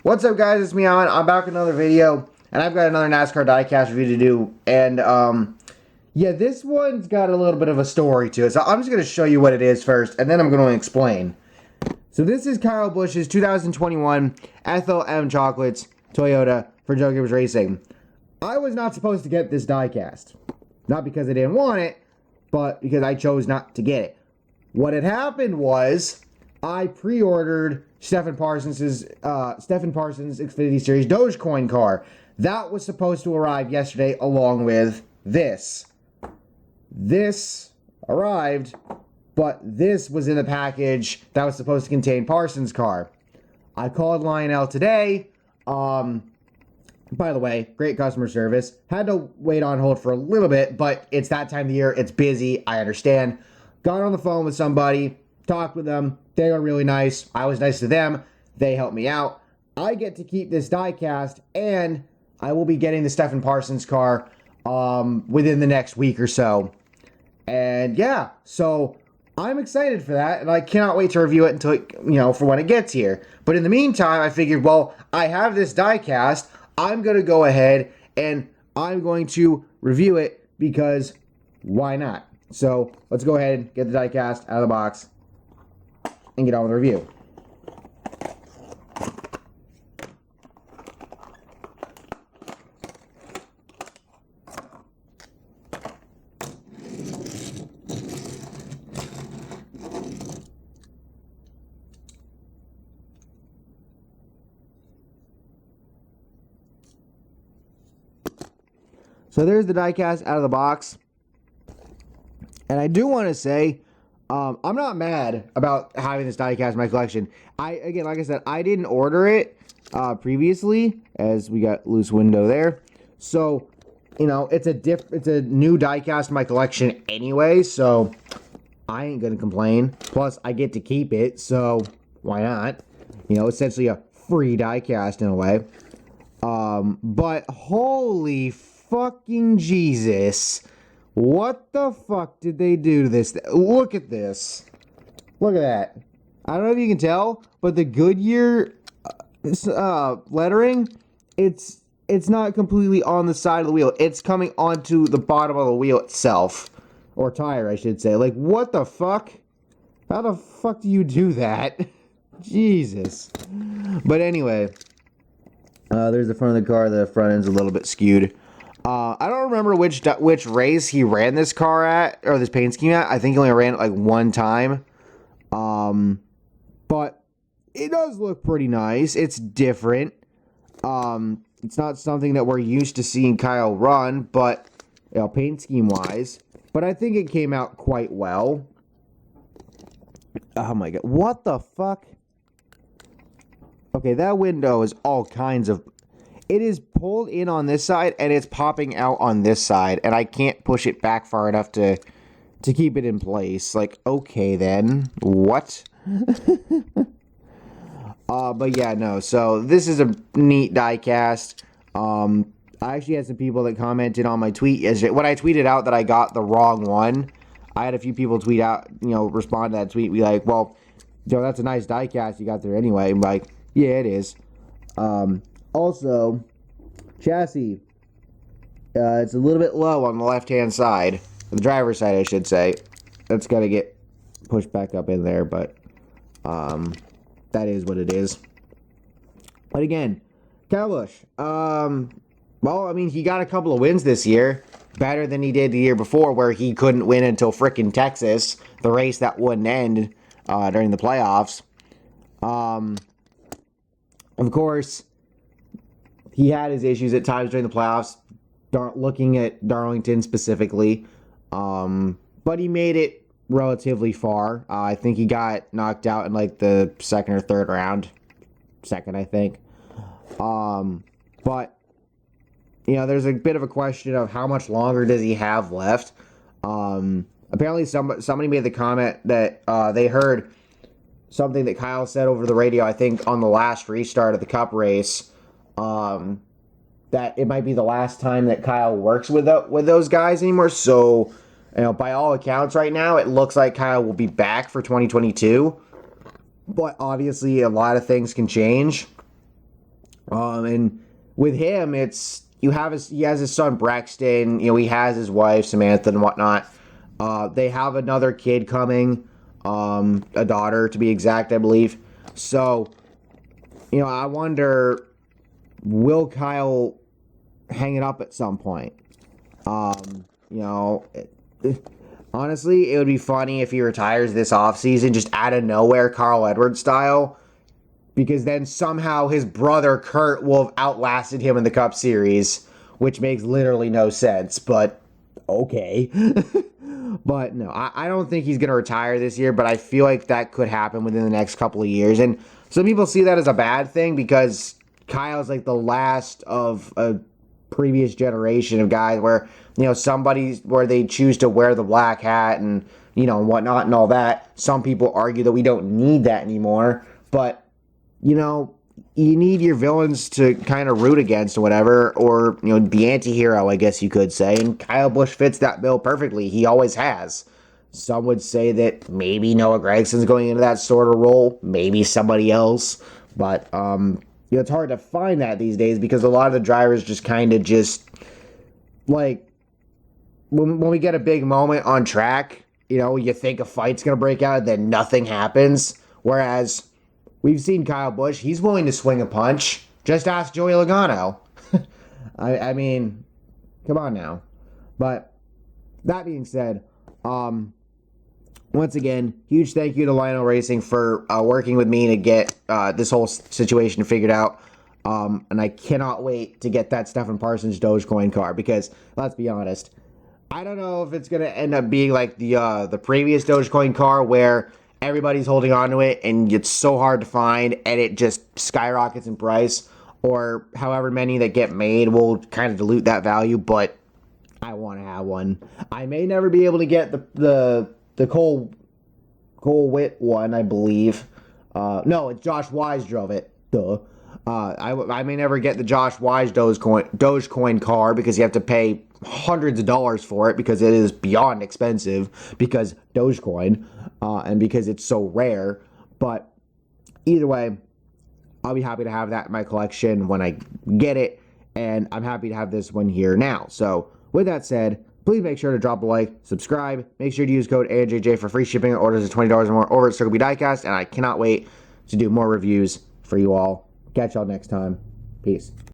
What's up, guys? It's me, Alan. I'm back with another video, and I've got another NASCAR Diecast review to do. And, yeah, this one's got a little bit of a story to it. So I'm just going to show you what it is first, and then I'm going to explain. So this is Kyle Busch's 2021 Ethel M Chocolates Toyota for DogeCoin Racing. I was not supposed to get this diecast. Not because I didn't want it, but because I chose not to get it. What had happened was I pre-ordered Stefan Parsons' Xfinity Series DogeCoin car. That was supposed to arrive yesterday along with this. This arrived, but this was in the package that was supposed to contain Parsons' car. I called Lionel today. By the way, great customer service. Had to wait on hold for a little bit, but it's that time of the year. It's busy. I understand. Got on the phone with somebody, talked with them. They were really nice. I was nice to them. They helped me out. I get to keep this diecast, and I will be getting the Stefan Parsons car within the next week or so. And yeah, so I'm excited for that, and I cannot wait to review it until, for when it gets here. But in the meantime, I figured, well, I have this diecast. I'm going to go ahead and I'm going to review it because why not? So let's go ahead, get the diecast out of the box, and get on with the review. So there's the diecast out of the box. And I do want to say, I'm not mad about having this diecast in my collection. Again, like I said, I didn't order it previously, as we got loose window there. So, it's a new diecast in my collection anyway, so I ain't gonna complain. Plus, I get to keep it, so why not? Essentially a free diecast in a way. But holy fucking Jesus. What the fuck did they do to this? Look at this. Look at that. I don't know if you can tell, but the Goodyear lettering, it's not completely on the side of the wheel. It's coming onto the bottom of the wheel itself. Or tire, I should say. Like, what the fuck? How the fuck do you do that? Jesus. But anyway, there's the front of the car. The front end's a little bit skewed. I don't remember which race he ran this car at, or this paint scheme at. I think he only ran it like one time. But it does look pretty nice. It's different. It's not something that we're used to seeing Kyle run, but, paint scheme wise. But I think it came out quite well. Oh my god. What the fuck? Okay, that window is all kinds of... It is pulled in on this side, and it's popping out on this side, and I can't push it back far enough to keep it in place. Like, okay then. What? But yeah, no. So, this is a neat diecast. I actually had some people that commented on my tweet yesterday. When I tweeted out that I got the wrong one, I had a few people tweet out, respond to that tweet, be like, well, that's a nice diecast you got there anyway. I'm like, yeah, it is. Also, chassis, it's a little bit low on the left-hand side, the driver's side, I should say. That's got to get pushed back up in there, but that is what it is. But again, Kyle Busch, well, I mean, he got a couple of wins this year, better than he did the year before, where he couldn't win until frickin' Texas, the race that wouldn't end during the playoffs. Of course, he had his issues at times during the playoffs, looking at Darlington specifically. But he made it relatively far. I think he got knocked out in like the second or third round. Second, I think. But, there's a bit of a question of how much longer does he have left. Apparently somebody made the comment that they heard something that Kyle said over the radio, I think on the last restart of the Cup race, that it might be the last time that Kyle works with those guys anymore. So, by all accounts right now, it looks like Kyle will be back for 2022. But obviously, a lot of things can change. And with him, he has his son Braxton. He has his wife Samantha and whatnot. They have another kid coming, a daughter to be exact, I believe. So, I wonder, will Kyle hang it up at some point? Honestly, it would be funny if he retires this offseason just out of nowhere, Carl Edwards style, because then somehow his brother Kurt will have outlasted him in the Cup Series, which makes literally no sense, but okay. But no, I don't think he's going to retire this year, but I feel like that could happen within the next couple of years. And some people see that as a bad thing because Kyle's like the last of a previous generation of guys where, somebody where they choose to wear the black hat and, and whatnot and all that. Some people argue that we don't need that anymore, but, you need your villains to kind of root against or whatever, or, the anti-hero, I guess you could say. And Kyle Busch fits that bill perfectly. He always has. Some would say that maybe Noah Gregson's going into that sort of role, maybe somebody else, but, it's hard to find that these days because a lot of the drivers just kind of like, when we get a big moment on track, you think a fight's going to break out and then nothing happens. Whereas we've seen Kyle Busch, he's willing to swing a punch. Just ask Joey Logano. I mean, come on now. But that being said, once again, huge thank you to Lionel Racing for working with me to get this whole situation figured out. And I cannot wait to get that Stefan Parsons DogeCoin car because, let's be honest, I don't know if it's going to end up being like the previous DogeCoin car where everybody's holding on to it and it's so hard to find and it just skyrockets in price, or however many that get made will kind of dilute that value, but I want to have one. I may never be able to get the Cole Witt one, I believe. No, it's Josh Wise drove it. Duh. I may never get the Josh Wise Dogecoin car because you have to pay hundreds of dollars for it because it is beyond expensive because Dogecoin and because it's so rare. But either way, I'll be happy to have that in my collection when I get it, and I'm happy to have this one here now. So with that said, please make sure to drop a like, subscribe, make sure to use code ANJJ for free shipping on orders of $20 or more over at Circle B Diecast, and I cannot wait to do more reviews for you all. Catch y'all next time. Peace.